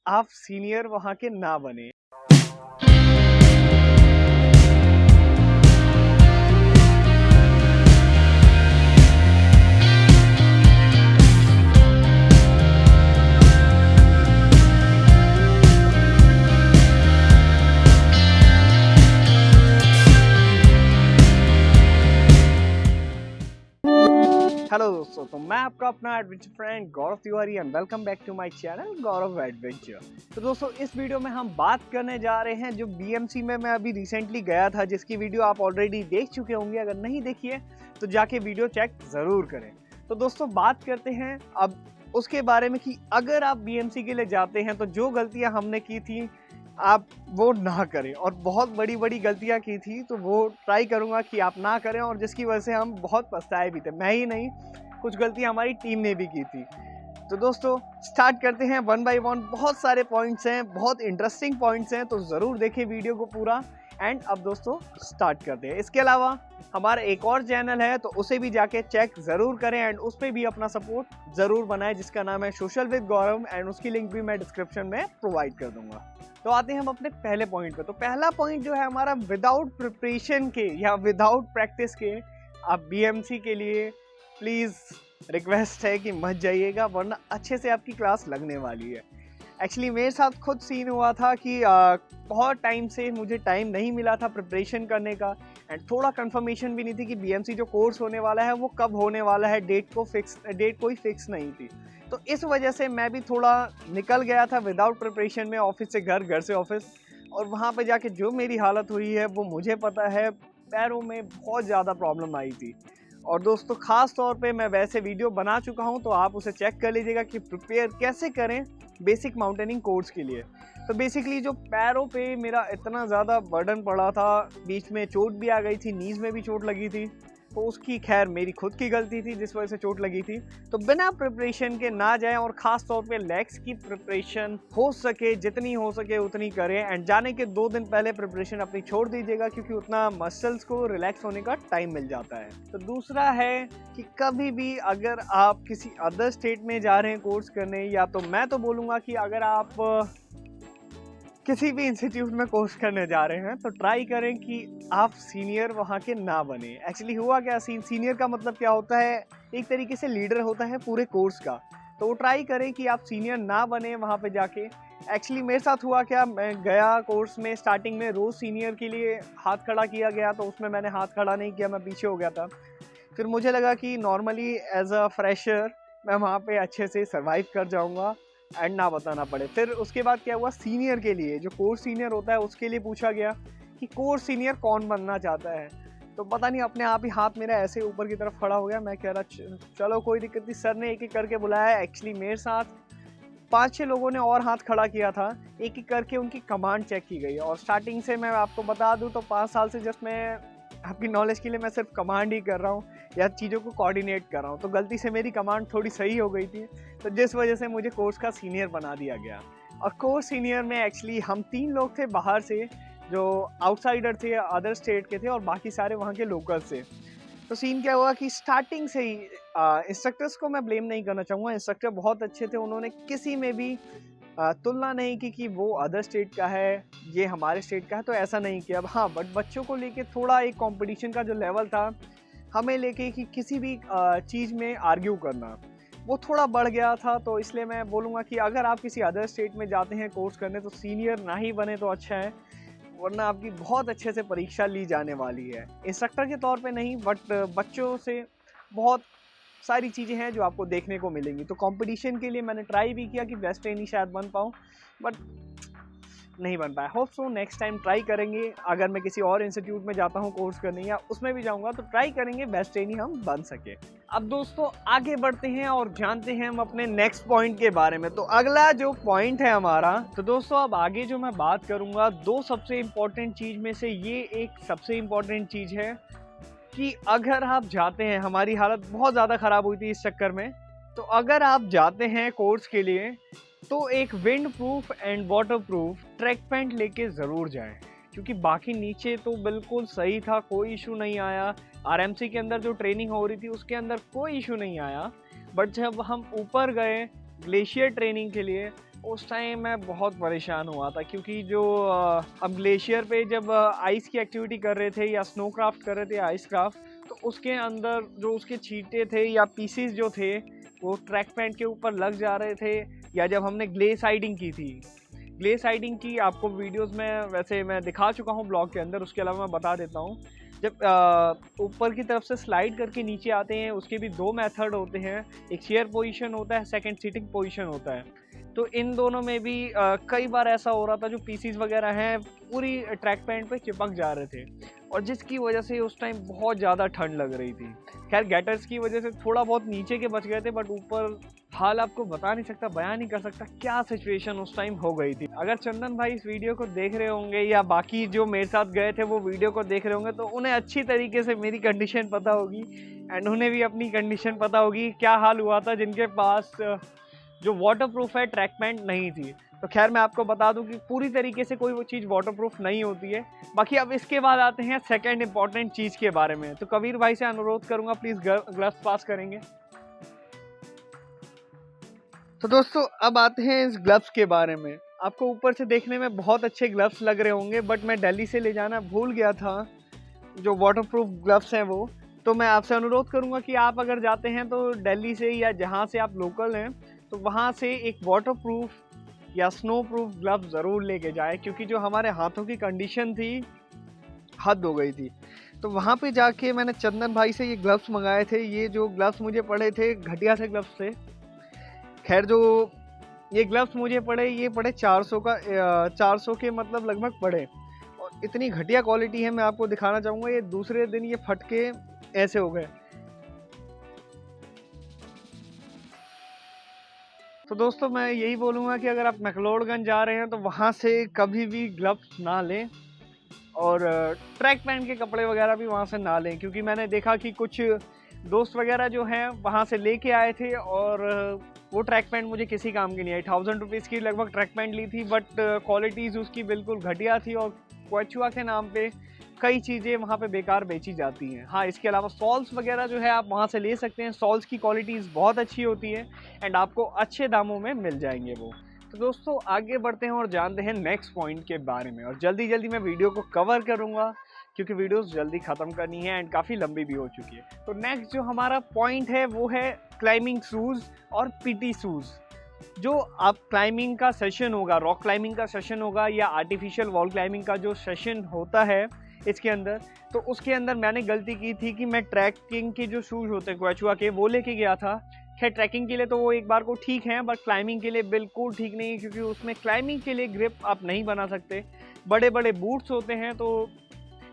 आप सीनियर वहां के ना बने। हेलो दोस्तों, तो मैं आपका अपना adventure friend Gaurav Tiwari and welcome back to my channel Gaurav adventure. तो दोस्तों, इस वीडियो में हम बात करने जा रहे हैं जो बीएमसी में मैं अभी रिसेंटली गया था, जिसकी वीडियो आप ऑलरेडी देख चुके होंगे। अगर नहीं देखी है तो जाके वीडियो चेक ज़रूर करें। तो दोस्तों, बात करते हैं अब उसके बारे में कि अगर आप बीएमसी के लिए जाते हैं तो जो गलतियाँ हमने की थी आप वो ना करें, और बहुत बड़ी बड़ी गलतियां की थी तो वो ट्राई करूंगा कि आप ना करें, और जिसकी वजह से हम बहुत पछताए भी थे। मैं ही नहीं, कुछ गलतियां हमारी टीम ने भी की थी। तो दोस्तों, स्टार्ट करते हैं वन बाय वन। बहुत सारे पॉइंट्स हैं, बहुत इंटरेस्टिंग पॉइंट्स हैं, तो ज़रूर देखें वीडियो को पूरा। एंड अब दोस्तों स्टार्ट करते हैं। इसके अलावा हमारा एक और चैनल है, तो उसे भी जाके चेक ज़रूर करें एंड उस पर भी अपना सपोर्ट ज़रूर बनाएं, जिसका नाम है सोशल विद गौरव, एंड उसकी लिंक भी मैं डिस्क्रिप्शन में प्रोवाइड कर दूंगा। तो आते हैं हम अपने पहले पॉइंट पे। तो पहला पॉइंट जो है हमारा, विदाउट प्रिपरेशन के या विदाउट प्रैक्टिस के आप बीएमसी के लिए प्लीज़ रिक्वेस्ट है कि मत जाइएगा, वरना अच्छे से आपकी क्लास लगने वाली है। एक्चुअली मेरे साथ खुद सीन हुआ था कि बहुत टाइम से मुझे टाइम नहीं मिला था प्रिपरेशन करने का, एंड थोड़ा कंफर्मेशन भी नहीं थी कि बीएमसी जो कोर्स होने वाला है वो कब होने वाला है। डेट कोई फिक्स नहीं थी, तो इस वजह से मैं भी थोड़ा निकल गया था विदाउट प्रिपरेशन में, ऑफिस से घर, घर से ऑफिस। और वहाँ पे जाके जो मेरी हालत हुई है वो मुझे पता है, पैरों में बहुत ज़्यादा प्रॉब्लम आई थी। और दोस्तों, ख़ास तौर पे मैं वैसे वीडियो बना चुका हूँ, तो आप उसे चेक कर लीजिएगा कि प्रिपेयर कैसे करें बेसिक माउंटेनिंग कोर्स के लिए। तो बेसिकली जो पैरों पे मेरा इतना ज़्यादा बर्डन पड़ा था, बीच में चोट भी आ गई थी, नीज़ में भी चोट लगी थी, तो उसकी खैर मेरी खुद की गलती थी जिस वजह से चोट लगी थी। तो बिना प्रिपरेशन के ना जाएं, और ख़ास तौर पे लेग्स की प्रिपरेशन हो सके जितनी हो सके उतनी करें। एंड जाने के 2 दिन पहले प्रिपरेशन अपनी छोड़ दीजिएगा, क्योंकि उतना मसल्स को रिलैक्स होने का टाइम मिल जाता है। तो दूसरा है कि कभी भी अगर आप किसी अदर स्टेट में जा रहे हैं कोर्स करने, या तो मैं तो बोलूँगा कि अगर आप किसी भी इंस्टीट्यूट में कोर्स करने जा रहे हैं तो ट्राई करें कि आप सीनियर वहाँ के ना बने। एक्चुअली हुआ क्या, सीनियर का मतलब क्या होता है, एक तरीके से लीडर होता है पूरे कोर्स का। तो वो ट्राई करें कि आप सीनियर ना बने वहाँ पे जाके। एक्चुअली मेरे साथ हुआ क्या, मैं गया कोर्स में, स्टार्टिंग में रोज़ सीनियर के लिए हाथ खड़ा किया गया, तो उसमें मैंने हाथ खड़ा नहीं किया, मैं पीछे हो गया था। फिर मुझे लगा कि नॉर्मली एज अ फ्रेशर मैं वहाँ पे अच्छे से सर्वाइव कर जाऊँगा एंड ना बताना पड़े। फिर उसके बाद क्या हुआ, सीनियर के लिए, जो कोर्स सीनियर होता है उसके लिए पूछा गया कि कोर्स सीनियर कौन बनना चाहता है। तो पता नहीं, अपने आप ही हाथ मेरा ऐसे ऊपर की तरफ खड़ा हो गया। मैं कह रहा चलो कोई दिक्कत नहीं। सर ने एक एक करके बुलाया। एक्चुअली मेरे साथ 5-6 लोगों ने और हाथ खड़ा किया था, एक एक करके उनकी कमांड चेक की गई। और स्टार्टिंग से मैं आपको बता दूं तो 5 साल से जस्ट मैं, आपकी नॉलेज के लिए, मैं सिर्फ कमांड ही कर रहा हूँ या चीज़ों को कोऑर्डिनेट कर रहा हूँ। तो गलती से मेरी कमांड थोड़ी सही हो गई थी, तो जिस वजह से मुझे कोर्स का सीनियर बना दिया गया। और कोर्स सीनियर में एक्चुअली हम 3 लोग थे बाहर से, जो आउटसाइडर थे, अदर स्टेट के थे, और बाकी सारे वहाँ के लोकल थे। तो सीन क्या हुआ कि स्टार्टिंग से ही इंस्ट्रक्टर्स को मैं ब्लेम नहीं करना चाहूँगा, इंस्ट्रक्टर बहुत अच्छे थे। उन्होंने किसी में भी तुलना नहीं की कि वो अदर स्टेट का है, ये हमारे स्टेट का है, तो ऐसा नहीं किया। अब हाँ, बट बच्चों को लेके थोड़ा एक कंपटीशन का जो लेवल था हमें लेके कि किसी भी चीज़ में आर्ग्यू करना, वो थोड़ा बढ़ गया था। तो इसलिए मैं बोलूँगा कि अगर आप किसी अदर स्टेट में जाते हैं कोर्स करने, तो सीनियर ना ही बने तो अच्छा है, वरना आपकी बहुत अच्छे से परीक्षा ली जाने वाली है। इंस्ट्रक्टर के तौर पे नहीं, बट बच्चों से बहुत सारी चीज़ें हैं जो आपको देखने को मिलेंगी। तो कंपटीशन के लिए मैंने ट्राई भी किया कि बेस्ट ट्रेनी शायद बन पाऊँ, बट नहीं बन पाया। Hope so next time try करेंगे। अगर मैं किसी और इंस्टीट्यूट में जाता हूँ कोर्स करने, या उसमें भी जाऊँगा, तो ट्राई करेंगे बेस्ट ट्रेनी हम बन सके। अब दोस्तों आगे बढ़ते हैं और जानते हैं हम अपने नेक्स्ट पॉइंट के बारे में। तो अगला जो पॉइंट है हमारा, तो दोस्तों अब आगे जो मैं बात करूँगा, 2 सबसे इम्पोर्टेंट चीज़ में से ये एक सबसे इम्पोर्टेंट चीज़ है कि अगर आप जाते हैं, हमारी हालत बहुत ज़्यादा ख़राब हुई थी इस चक्कर में, तो अगर आप जाते हैं कोर्स के लिए तो एक wind proof and water proof track pant लेके ज़रूर जाएं, क्योंकि बाकी नीचे तो बिल्कुल सही था, कोई इशू नहीं आया। आरएमसी के अंदर जो ट्रेनिंग हो रही थी उसके अंदर कोई इशू नहीं आया, बट जब हम ऊपर गए ग्लेशियर ट्रेनिंग के लिए, उस टाइम मैं बहुत परेशान हुआ था क्योंकि जो हम ग्लेशियर पे जब आइस की एक्टिविटी कर रहे थे या स्नो क्राफ्ट कर रहे थे, आइस क्राफ्ट, तो उसके अंदर जो उसके छींटे थे या पीसीस जो थे वो ट्रैक पैंट के ऊपर लग जा रहे थे। या जब हमने ग्लेसाइडिंग की थी, ग्लेसाइडिंग की आपको वीडियोस में वैसे मैं दिखा चुका हूँ ब्लॉग के अंदर, उसके अलावा मैं बता देता हूँ। जब ऊपर की तरफ से स्लाइड करके नीचे आते हैं उसके भी दो मेथड होते हैं, एक चेयर पोजीशन होता है, सेकंड सीटिंग पोजीशन होता है। तो इन दोनों में भी कई बार ऐसा हो रहा था जो पीसीज वगैरह हैं पूरी ट्रैक पैंट पे चिपक जा रहे थे और जिसकी वजह से उस टाइम बहुत ज़्यादा ठंड लग रही थी। खैर गैटर्स की वजह से थोड़ा बहुत नीचे के बच गए थे, बट ऊपर हाल आपको बता नहीं सकता, बयान नहीं कर सकता क्या सिचुएशन उस टाइम हो गई थी। अगर चंदन भाई इस वीडियो को देख रहे होंगे या बाकी जो मेरे साथ गए थे वो वीडियो को देख रहे होंगे तो उन्हें अच्छी तरीके से मेरी कंडीशन पता होगी एंड उन्हें भी अपनी कंडीशन पता होगी क्या हाल हुआ था जिनके पास जो वाटरप्रूफ है ट्रैक पैंट नहीं थी। तो खैर मैं आपको बता दूं कि पूरी तरीके से कोई वो चीज़ वाटरप्रूफ नहीं होती है। बाकी अब इसके बाद आते हैं सेकंड इंपॉर्टेंट चीज़ के बारे में। तो कबीर भाई से अनुरोध करूंगा प्लीज़ ग्लव्स पास करेंगे। तो दोस्तों अब आते हैं इस ग्लव्स के बारे में। आपको ऊपर से देखने में बहुत अच्छे ग्लव्स लग रहे होंगे, बट मैं दिल्ली से ले जाना भूल गया था जो वाटरप्रूफ ग्लव्स हैं वो। तो मैं आपसे अनुरोध करूंगा कि आप अगर जाते हैं तो दिल्ली से या जहां से आप लोकल हैं तो वहां से एक वाटरप्रूफ या स्नो प्रूफ ग्लव्स ज़रूर लेके जाए, क्योंकि जो हमारे हाथों की कंडीशन थी हद हो गई थी। तो वहाँ पे जाके मैंने चंदन भाई से ये ग्लव्स मंगाए थे। ये जो ग्लव्स मुझे पड़े थे घटिया से ग्लव्स थे। खैर जो ये ग्लव्स मुझे पड़े ये पड़े 400 का 400 के मतलब लगभग पड़े और इतनी घटिया क्वालिटी है, मैं आपको दिखाना चाहूँगा। ये दूसरे दिन ये फट के ऐसे हो गए। तो दोस्तों मैं यही बोलूँगा कि अगर आप मैक्लोडगंज जा रहे हैं तो वहाँ से कभी भी ग्लव्स ना लें और ट्रैक पैंट के कपड़े वगैरह भी वहाँ से ना लें, क्योंकि मैंने देखा कि कुछ दोस्त वगैरह जो हैं वहाँ से लेके आए थे और वो ट्रैक पैंट मुझे किसी काम की नहीं आई। 1000 रुपीज़ की लगभग ट्रैक पैंट ली थी, बट क्वालिटीज़ उसकी बिल्कुल घटिया थी और क्वेचुआ के नाम पे कई चीज़ें वहाँ पे बेकार बेची जाती हैं। हाँ, इसके अलावा सॉल्स वगैरह जो है आप वहाँ से ले सकते हैं। सॉल्स की क्वालिटीज़ बहुत अच्छी होती है एंड आपको अच्छे दामों में मिल जाएंगे वो। तो दोस्तों आगे बढ़ते हैं और जानते हैं नेक्स्ट पॉइंट के बारे में। और जल्दी जल्दी मैं वीडियो को कवर करूँगा क्योंकि वीडियोस जल्दी ख़त्म करनी है एंड काफ़ी लंबी भी हो चुकी है। तो नेक्स्ट जो हमारा पॉइंट है वो है क्लाइंबिंग शूज़ और पीटी शूज़। जो आप क्लाइंबिंग का सेशन होगा, रॉक क्लाइंबिंग का सेशन होगा या आर्टिफिशियल वॉल क्लाइंबिंग का जो सेशन होता है इसके अंदर, तो उसके अंदर मैंने गलती की थी कि मैं ट्रैकिंग के जो शूज़ होते हैं क्वेचुआ के वो लेके गया था। खैर ट्रैकिंग के लिए तो वो एक बार को ठीक है, बट क्लाइंबिंग के लिए बिल्कुल ठीक नहीं है, क्योंकि उसमें क्लाइंबिंग के लिए ग्रिप आप नहीं बना सकते। बड़े बड़े बूट्स होते हैं तो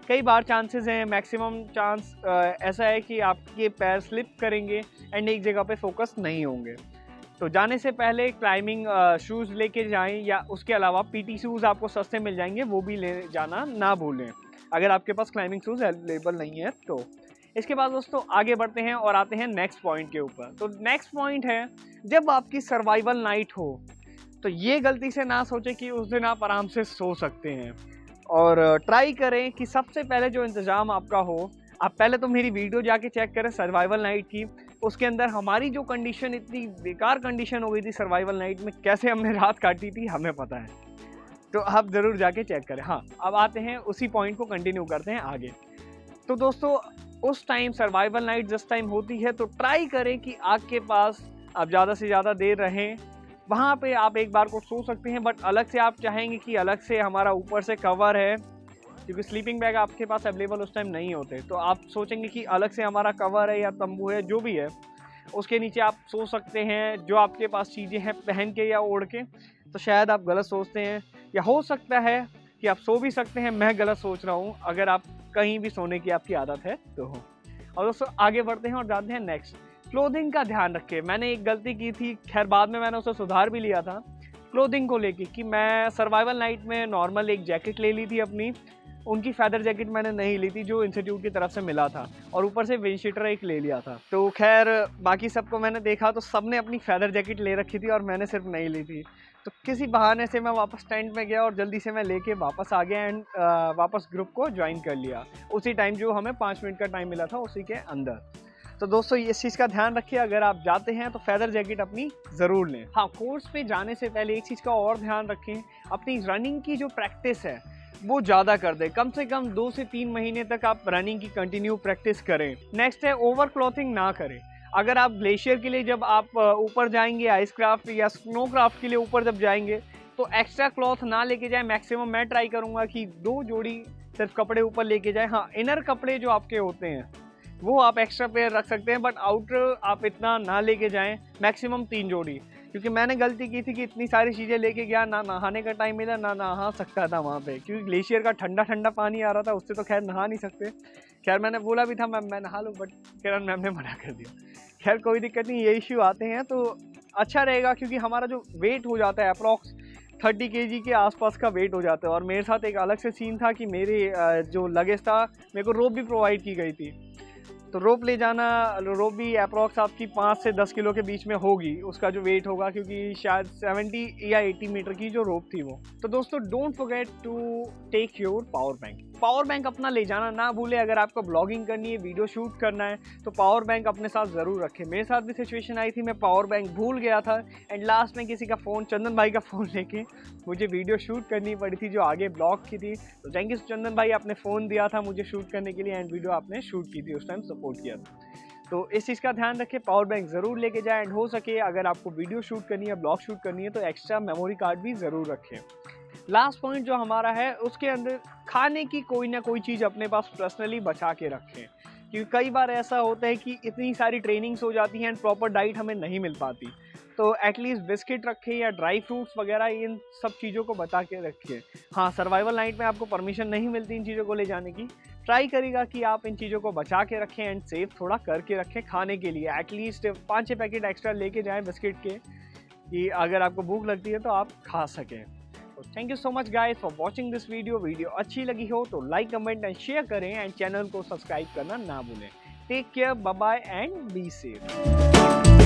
कई बार चांसेस हैं, मैक्सिमम चांस ऐसा है कि आपके पैर स्लिप करेंगे एंड एक जगह पे फोकस नहीं होंगे। तो जाने से पहले क्लाइंबिंग शूज़ लेके जाएं या उसके अलावा पीटी शूज़ आपको सस्ते मिल जाएंगे, वो भी ले जाना ना भूलें अगर आपके पास क्लाइंबिंग शूज़ अवेलेबल नहीं है तो। इसके बाद दोस्तों आगे बढ़ते हैं और आते हैं नेक्स्ट पॉइंट के ऊपर। तो नेक्स्ट पॉइंट है, जब आपकी सर्वाइवल नाइट हो तो ये गलती से ना सोचें कि उस दिन आप आराम से सो सकते हैं, और ट्राई करें कि सबसे पहले जो इंतज़ाम आपका हो, आप पहले तो मेरी वीडियो जाके चेक करें सर्वाइवल नाइट की। उसके अंदर हमारी जो कंडीशन, इतनी बेकार कंडीशन हो गई थी सर्वाइवल नाइट में, कैसे हमने रात काटी थी हमें पता है, तो आप ज़रूर जाके चेक करें। हाँ, अब आते हैं उसी पॉइंट को कंटिन्यू करते हैं आगे। तो दोस्तों उस टाइम सर्वाइवल नाइट जिस टाइम होती है तो ट्राई करें कि आग के पास आप ज़्यादा से ज़्यादा देर रहें। वहाँ पे आप एक बार को सो सकते हैं, बट अलग से आप चाहेंगे कि अलग से हमारा ऊपर से कवर है, क्योंकि स्लीपिंग बैग आपके पास अवेलेबल उस टाइम नहीं होते, तो आप सोचेंगे कि अलग से हमारा कवर है या तंबू है जो भी है उसके नीचे आप सो सकते हैं, जो आपके पास चीज़ें हैं पहन के या ओढ़ के। तो शायद आप गलत सोचते हैं, या हो सकता है कि आप सो भी सकते हैं, मैं गलत सोच रहा हूँ, अगर आप कहीं भी सोने की आपकी आदत है तो हो। और दोस्तों आगे बढ़ते हैं और जानते हैं नेक्स्ट, क्लोथिंग का ध्यान रखें। मैंने एक गलती की थी, खैर बाद में मैंने उसे सुधार भी लिया था क्लोथिंग को लेके, कि मैं सर्वाइवल नाइट में नॉर्मल एक जैकेट ले ली थी अपनी, उनकी फैदर जैकेट मैंने नहीं ली थी जो इंस्टीट्यूट की तरफ से मिला था, और ऊपर से विंड शीटर एक ले लिया था। तो खैर बाकी सबको मैंने देखा तो सबने अपनी फैदर जैकेट ले रखी थी और मैंने सिर्फ नहीं ली थी। तो किसी बहाने से मैं वापस टेंट में गया और जल्दी से मैं लेके वापस आ गया एंड वापस ग्रुप को ज्वाइन कर लिया उसी टाइम, जो हमें 5 मिनट का टाइम मिला था उसी के अंदर। तो दोस्तों इस चीज़ का ध्यान रखिए, अगर आप जाते हैं तो फेदर जैकेट अपनी ज़रूर लें। हाँ, कोर्स पे जाने से पहले एक चीज़ का और ध्यान रखें, अपनी रनिंग की जो प्रैक्टिस है वो ज़्यादा कर दें। कम से कम 2 से 3 महीने तक आप रनिंग की कंटिन्यू प्रैक्टिस करें। नेक्स्ट है ओवर क्लॉथिंग ना करें। अगर आप ग्लेशियर के लिए जब आप ऊपर जाएंगे, आइस क्राफ्ट या स्नो क्राफ्ट के लिए ऊपर जब जाएंगे, तो एक्स्ट्रा क्लॉथ ना लेके जाएं। मैक्सिमम मैं ट्राई करूँगा कि 2 जोड़ी सिर्फ कपड़े ऊपर लेके जाएं। हाँ, इनर कपड़े जो आपके होते हैं वो आप एक्स्ट्रा पेयर रख सकते हैं, बट आउटर आप इतना ना लेके जाएं, मैक्सिमम 3 जोड़ी। क्योंकि मैंने गलती की थी कि इतनी सारी चीज़ें लेके गया, ना नहाने का टाइम मिला, ना नहा सकता था वहाँ पे, क्योंकि ग्लेशियर का ठंडा ठंडा पानी आ रहा था, उससे तो खैर नहा नहीं सकते। खैर मैंने बोला भी था मैं नहा लूँ, बट किरण मैम ने मना कर दिया। खैर कोई दिक्कत नहीं, ये इश्यू आते हैं तो अच्छा रहेगा, क्योंकि हमारा जो वेट हो जाता है अप्रॉक्स 30 kg के आसपास का वेट हो जाता है। और मेरे साथ एक अलग से सीन था कि मेरे जो लगेज था, मेरे को रोप भी प्रोवाइड की गई थी, तो रोप ले जाना, रोप भी अप्रॉक्स आपकी 5 से 10 किलो के बीच में होगी, उसका जो वेट होगा, क्योंकि शायद 70 या 80 मीटर की जो रोप थी वो। तो दोस्तों don't forget to take your power bank. Power bank अपना ले जाना ना भूले। अगर आपको ब्लॉगिंग करनी है, वीडियो शूट करना है, तो पावर बैंक अपने साथ ज़रूर रखें। मेरे साथ भी सिचुएशन आई थी, मैं पावर बैंक भूल गया था एंड लास्ट में किसी का फ़ोन, चंदन भाई का फ़ोन लेके मुझे वीडियो शूट करनी पड़ी थी जो आगे ब्लॉग की थी। तो थैंक यू चंदन भाई, आपने फ़ोन दिया था मुझे शूट करने के लिए एंड वीडियो आपने शूट की थी, उस टाइम सपोर्ट किया था। तो इस चीज़ का ध्यान रखें, पावर बैंक ज़रूर लेके जाएं एंड हो सके अगर आपको वीडियो शूट करनी है, ब्लॉग शूट करनी है, तो एक्स्ट्रा मेमोरी कार्ड भी ज़रूर रखें। लास्ट पॉइंट जो हमारा है, उसके अंदर खाने की कोई ना कोई चीज़ अपने पास पर्सनली बचा के रखें, क्योंकि कई बार ऐसा होता है कि इतनी सारी ट्रेनिंग्स हो जाती हैं एंड प्रॉपर डाइट हमें नहीं मिल पाती। तो एटलीस्ट बिस्किट रखें या ड्राई फ्रूट्स वगैरह, इन सब चीज़ों को बचा के रखिए। हाँ, सर्वाइवल नाइट में आपको परमिशन नहीं मिलती इन चीज़ों को ले जाने की। ट्राई करिएगा कि आप इन चीज़ों को बचा के रखें एंड सेव थोड़ा करके रखें खाने के लिए। एटलीस्ट 5-6 पैकेट एक्स्ट्रा लेके जाएँ बिस्किट के, कि अगर आपको भूख लगती है तो आप खा सकें। तो thank you so much guys for watching this video. Video अच्छी लगी हो तो लाइक, कमेंट एंड शेयर करें एंड चैनल को सब्सक्राइब करना ना भूलें। Take care, bye bye and be safe.